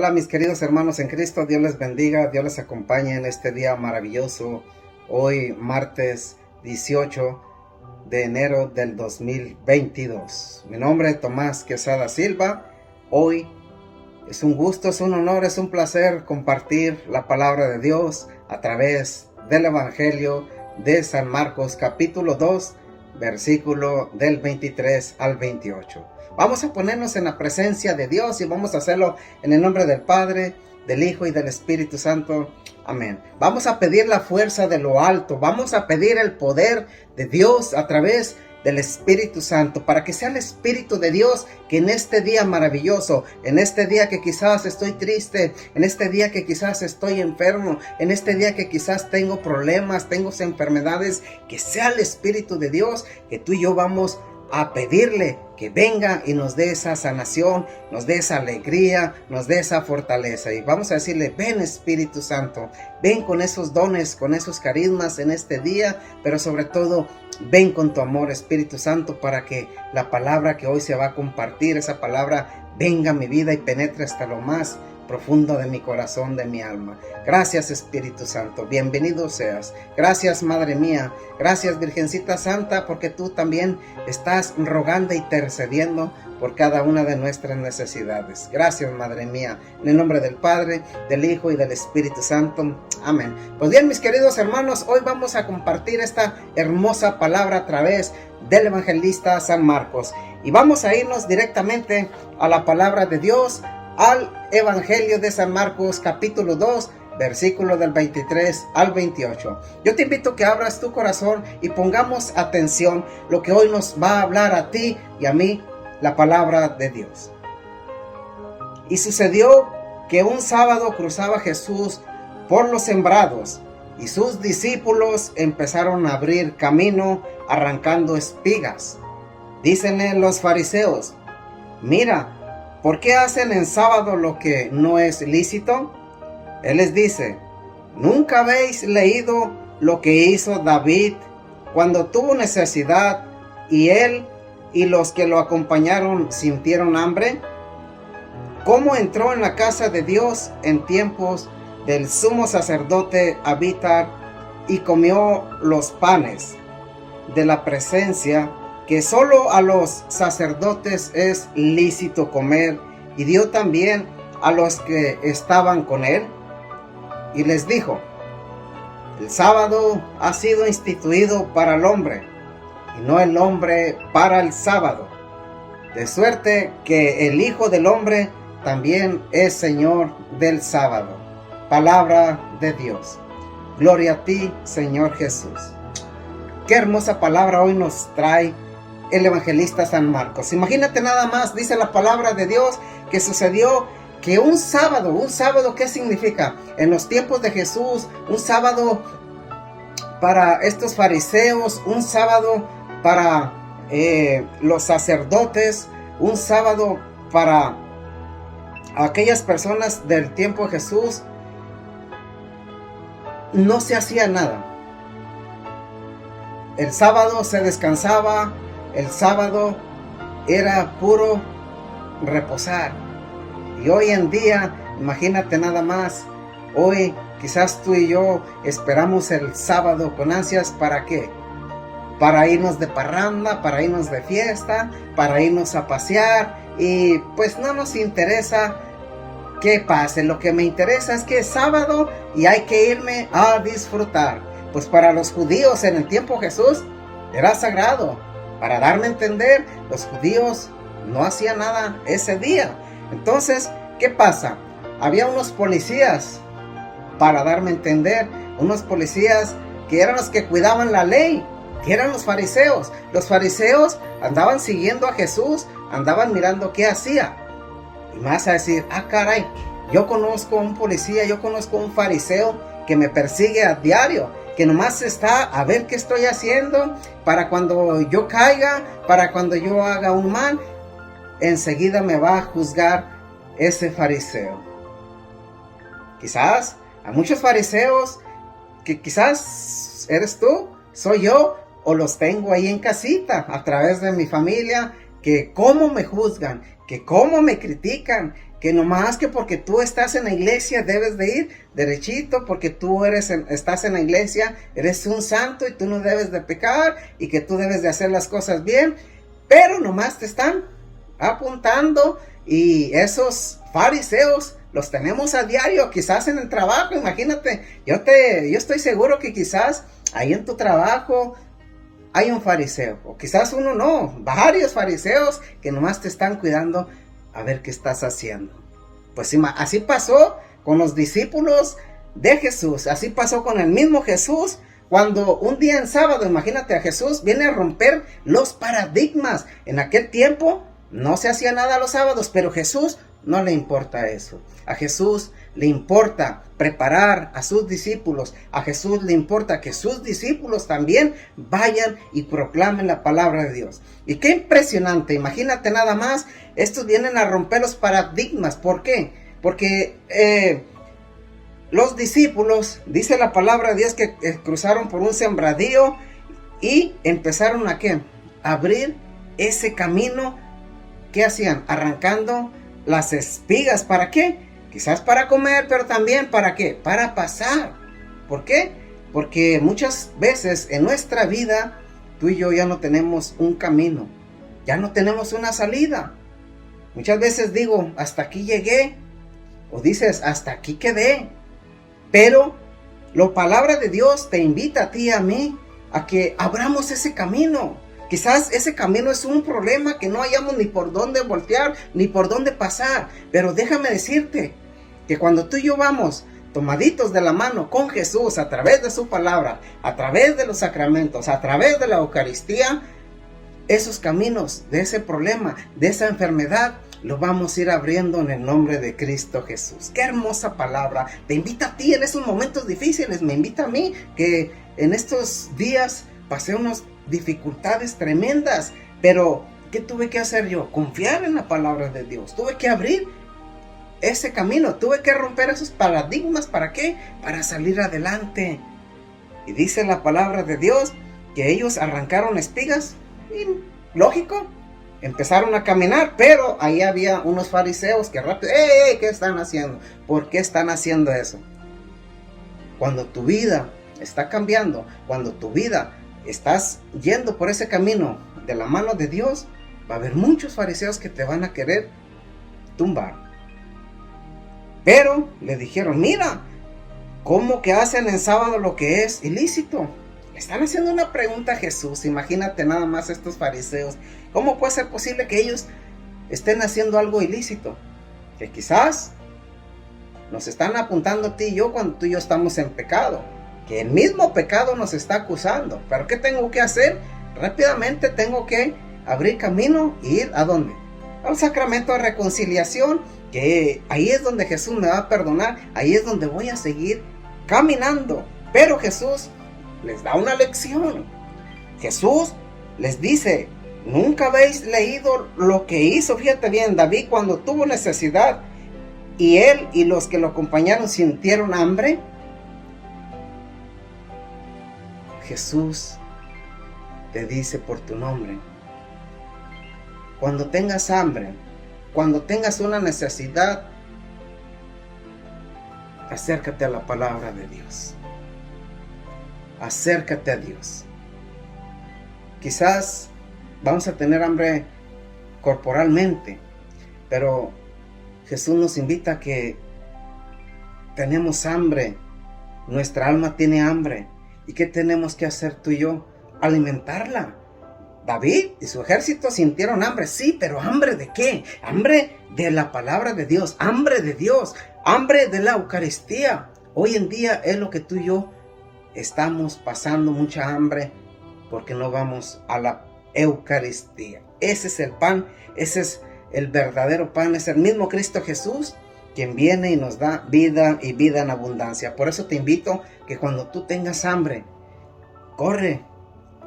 Hola mis queridos hermanos en Cristo, Dios les bendiga, Dios les acompañe en este día maravilloso, hoy martes 18 de enero del 2022. Mi nombre es Tomás Quesada Silva. Hoy es un gusto, es un honor, es un placer compartir la palabra de Dios a través del Evangelio de San Marcos capítulo 2, versículo del 23 al 28. Vamos a ponernos en la presencia de Dios y vamos a hacerlo en el nombre del Padre, del Hijo y del Espíritu Santo. Amén. Vamos a pedir la fuerza de lo alto. Vamos a pedir el poder de Dios a través del Espíritu Santo, para que sea el Espíritu de Dios que en este día maravilloso, en este día que quizás estoy triste, en este día que quizás estoy enfermo, en este día que quizás tengo problemas, tengo enfermedades, que sea el Espíritu de Dios, que tú y yo vamos a pedirle que venga y nos dé esa sanación, nos dé esa alegría, nos dé esa fortaleza. Y vamos a decirle: ven Espíritu Santo, ven con esos dones, con esos carismas en este día, pero sobre todo ven con tu amor, Espíritu Santo, para que la palabra que hoy se va a compartir, esa palabra venga a mi vida y penetre hasta lo más profundo de mi corazón, de mi alma. Gracias Espíritu Santo, bienvenido seas. Gracias Madre mía, gracias Virgencita Santa, porque tú también estás rogando y intercediendo por cada una de nuestras necesidades. Gracias Madre mía, en el nombre del Padre, del Hijo y del Espíritu Santo. Amén. Pues bien, mis queridos hermanos, hoy vamos a compartir esta hermosa palabra a través del evangelista San Marcos. Y vamos a irnos directamente a la palabra de Dios, al Evangelio de San Marcos capítulo 2, versículo del 23 al 28. Yo te invito a que abras tu corazón y pongamos atención lo que hoy nos va a hablar a ti y a mí la palabra de Dios. Y sucedió que un sábado cruzaba Jesús por los sembrados, y sus discípulos empezaron a abrir camino arrancando espigas. Dícenle los fariseos: mira, ¿por qué hacen en sábado lo que no es lícito? Él les dice: ¿nunca habéis leído lo que hizo David cuando tuvo necesidad y él y los que lo acompañaron sintieron hambre? ¿Cómo entró en la casa de Dios en tiempos del sumo sacerdote Abiatar y comió los panes de la presencia, que solo a los sacerdotes es lícito comer, y dio también a los que estaban con él? Y les dijo: el sábado ha sido instituido para el hombre, y no el hombre para el sábado, de suerte que el Hijo del Hombre también es Señor del sábado. Palabra de Dios. Gloria a ti, Señor Jesús. Qué hermosa palabra hoy nos trae el evangelista San Marcos. Imagínate nada más, dice la palabra de Dios, que sucedió que un sábado, ¿qué significa? En los tiempos de Jesús, un sábado para estos fariseos, un sábado para los sacerdotes, un sábado para aquellas personas del tiempo de Jesús, no se hacía nada. El sábado se descansaba, el sábado era puro reposar. Y hoy en día, imagínate nada más, hoy quizás tú y yo esperamos el sábado con ansias. ¿Para qué? Para irnos de parranda, para irnos de fiesta, para irnos a pasear, y pues no nos interesa qué pase. Lo que me interesa es que es sábado y hay que irme a disfrutar. Pues para los judíos en el tiempo de Jesús era sagrado. Para darme a entender, los judíos no hacían nada ese día. Entonces, ¿qué pasa? Había unos policías, para darme a entender, unos policías que eran los que cuidaban la ley, que eran los fariseos. Los fariseos andaban siguiendo a Jesús, andaban mirando qué hacía. Y me vas a decir: ah, caray, yo conozco un policía, yo conozco un fariseo que me persigue a diario, que nomás está a ver qué estoy haciendo, para cuando yo caiga, para cuando yo haga un mal, enseguida me va a juzgar ese fariseo. Quizás a muchos fariseos, que quizás eres tú, soy yo, o los tengo ahí en casita, a través de mi familia, que cómo me juzgan, que cómo me critican, que nomás que porque tú estás en la iglesia debes de ir derechito, porque tú estás en la iglesia, eres un santo y tú no debes de pecar y que tú debes de hacer las cosas bien, pero nomás te están apuntando. Y esos fariseos los tenemos a diario, quizás en el trabajo. Imagínate, yo estoy seguro que quizás ahí en tu trabajo hay un fariseo, o quizás uno no, varios fariseos que nomás te están cuidando a ver qué estás haciendo. Pues así pasó con los discípulos de Jesús, así pasó con el mismo Jesús, cuando un día en sábado, imagínate, a Jesús viene a romper los paradigmas. En aquel tiempo no se hacía nada los sábados, pero a Jesús no le importa eso. A Jesús le importa preparar a sus discípulos. A Jesús le importa que sus discípulos también vayan y proclamen la palabra de Dios. Y qué impresionante, imagínate nada más, estos vienen a romper los paradigmas. ¿Por qué? Porque los discípulos, dice la palabra de Dios, que cruzaron por un sembradío y empezaron a ¿qué? Abrir ese camino. ¿Qué hacían? Arrancando las espigas. ¿Para qué? Quizás para comer, pero también ¿para qué? Para pasar. ¿Por qué? Porque muchas veces en nuestra vida tú y yo ya no tenemos un camino, ya no tenemos una salida. Muchas veces digo, hasta aquí llegué, o dices, hasta aquí quedé. Pero la palabra de Dios te invita a ti y a mí a que abramos ese camino. Quizás ese camino es un problema que no hayamos ni por dónde voltear, ni por dónde pasar. Pero déjame decirte que cuando tú y yo vamos tomaditos de la mano con Jesús a través de su palabra, a través de los sacramentos, a través de la Eucaristía, esos caminos de ese problema, de esa enfermedad, lo vamos a ir abriendo en el nombre de Cristo Jesús. Qué hermosa palabra. Te invita a ti en esos momentos difíciles. Me invita a mí que en estos días pasé unas dificultades tremendas. Pero ¿qué tuve que hacer yo? Confiar en la palabra de Dios. Tuve que abrir ese camino. Tuve que romper esos paradigmas. ¿Para qué? Para salir adelante. Y dice la palabra de Dios que ellos arrancaron espigas. Y lógico, empezaron a caminar, pero ahí había unos fariseos que rápido, ¿qué están haciendo? ¿Por qué están haciendo eso? Cuando tu vida está cambiando, cuando tu vida estás yendo por ese camino de la mano de Dios, va a haber muchos fariseos que te van a querer tumbar. Pero le dijeron, mira, ¿cómo que hacen en sábado lo que es ilícito? Le están haciendo una pregunta a Jesús. Imagínate nada más estos fariseos. ¿Cómo puede ser posible que ellos estén haciendo algo ilícito? Que quizás nos están apuntando a ti y yo cuando tú y yo estamos en pecado. Que el mismo pecado nos está acusando. ¿Pero qué tengo que hacer? Rápidamente tengo que abrir camino e ir ¿a dónde? Al sacramento de reconciliación. Que ahí es donde Jesús me va a perdonar. Ahí es donde voy a seguir caminando. Pero Jesús les da una lección. Jesús les dice, ¿nunca habéis leído lo que hizo? Fíjate bien, David cuando tuvo necesidad y él y los que lo acompañaron sintieron hambre. Jesús te dice por tu nombre. Cuando tengas hambre, cuando tengas una necesidad, acércate a la palabra de Dios. Acércate a Dios. Quizás vamos a tener hambre corporalmente, pero Jesús nos invita a que tenemos hambre, nuestra alma tiene hambre. ¿Y qué tenemos que hacer tú y yo? Alimentarla. David y su ejército sintieron hambre, sí, pero ¿hambre de qué? Hambre de la palabra de Dios, hambre de Dios, hambre de la Eucaristía. Hoy en día es lo que tú y yo estamos pasando, mucha hambre, porque no vamos a la Eucaristía. Ese es el pan, ese es el verdadero pan, es el mismo Cristo Jesús, quien viene y nos da vida y vida en abundancia. Por eso te invito que cuando tú tengas hambre, corre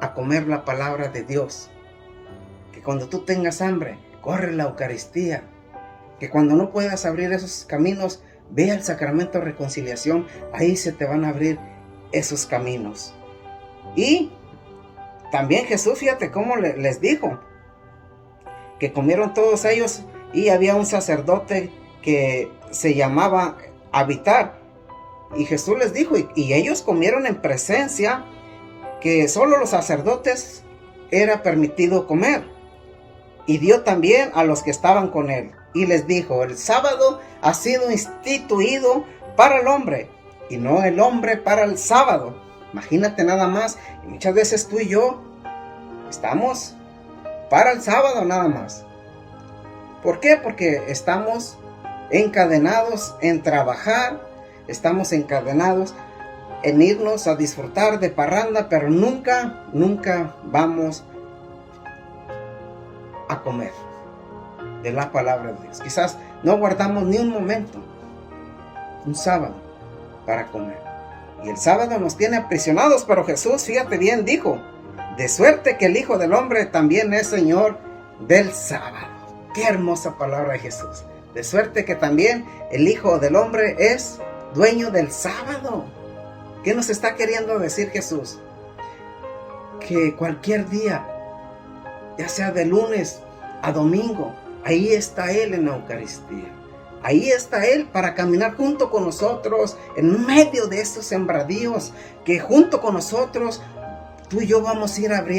a comer la palabra de Dios. Que cuando tú tengas hambre, corre la Eucaristía. Que cuando no puedas abrir esos caminos, ve al sacramento de reconciliación, ahí se te van a abrir esos caminos. Y también Jesús, fíjate cómo les dijo, que comieron todos ellos y había un sacerdote que se llamaba habitar. Y Jesús les dijo, y ellos comieron en presencia que solo los sacerdotes era permitido comer. Y dio también a los que estaban con él. Y les dijo, el sábado ha sido instituido para el hombre, y no el hombre para el sábado. Imagínate nada más, y muchas veces tú y yo estamos para el sábado nada más. ¿Por qué? Porque estamos encadenados en trabajar, estamos encadenados en irnos a disfrutar de parranda, pero nunca vamos a comer de la palabra de Dios. Quizás no guardamos ni un momento, un sábado, para comer. Y el sábado nos tiene aprisionados, pero Jesús, fíjate bien, dijo, de suerte que el Hijo del Hombre también es Señor del sábado. Qué hermosa palabra de Jesús. De suerte que también el Hijo del Hombre es dueño del sábado. ¿Qué nos está queriendo decir Jesús? Que cualquier día, ya sea de lunes a domingo, ahí está Él en la Eucaristía. Ahí está Él para caminar junto con nosotros en medio de estos sembradíos, que junto con nosotros tú y yo vamos a ir abriendo